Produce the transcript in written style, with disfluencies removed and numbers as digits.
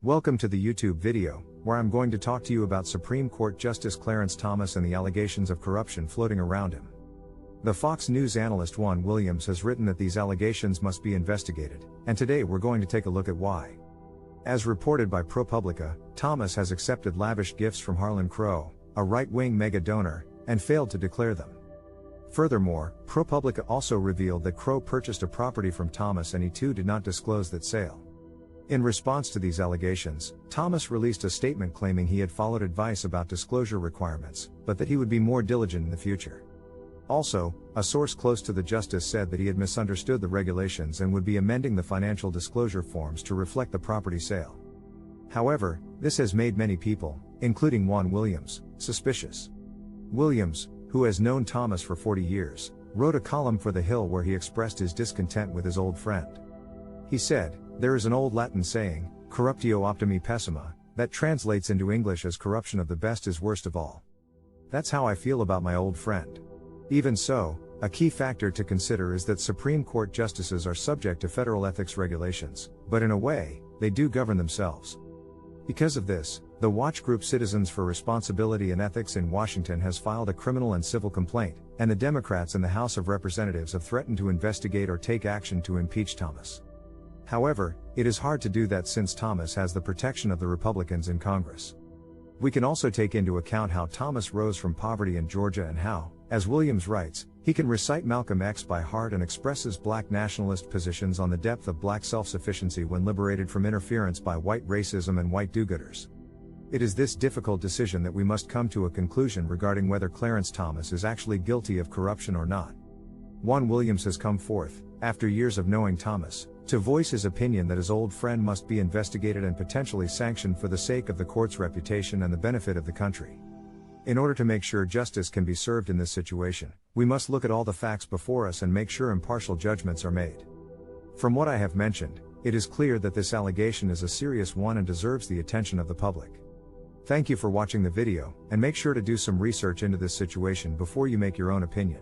Welcome to the YouTube video, where I'm going to talk to you about Supreme Court Justice Clarence Thomas and the allegations of corruption floating around him. The Fox News analyst Juan Williams has written that these allegations must be investigated, and today we're going to take a look at why. As reported by ProPublica, Thomas has accepted lavish gifts from Harlan Crow, a right-wing mega donor, and failed to declare them. Furthermore, ProPublica also revealed that Crow purchased a property from Thomas and he too did not disclose that sale. In response to these allegations, Thomas released a statement claiming he had followed advice about disclosure requirements, but that he would be more diligent in the future. Also, a source close to the justice said that he had misunderstood the regulations and would be amending the financial disclosure forms to reflect the property sale. However, this has made many people, including Juan Williams, suspicious. Williams, who has known Thomas for 40 years, wrote a column for The Hill where he expressed his discontent with his old friend. He said, "There is an old Latin saying, corruptio optimi pessima, that translates into English as corruption of the best is worst of all. That's how I feel about my old friend. Even so, a key factor to consider is that Supreme Court justices are subject to federal ethics regulations, but in a way, they do govern themselves." Because of this, the watch group Citizens for Responsibility and Ethics in Washington has filed a criminal and civil complaint, and the Democrats in the House of Representatives have threatened to investigate or take action to impeach Thomas. However, it is hard to do that since Thomas has the protection of the Republicans in Congress. We can also take into account how Thomas rose from poverty in Georgia and how, as Williams writes, he can recite Malcolm X by heart and expresses black nationalist positions on the depth of black self-sufficiency when liberated from interference by white racism and white do-gooders. It is this difficult decision that we must come to a conclusion regarding whether Clarence Thomas is actually guilty of corruption or not. Juan Williams has come forth, after years of knowing Thomas, to voice his opinion that his old friend must be investigated and potentially sanctioned for the sake of the court's reputation and the benefit of the country. In order to make sure justice can be served in this situation, we must look at all the facts before us and make sure impartial judgments are made. From what I have mentioned, it is clear that this allegation is a serious one and deserves the attention of the public. Thank you for watching the video, and make sure to do some research into this situation before you make your own opinion.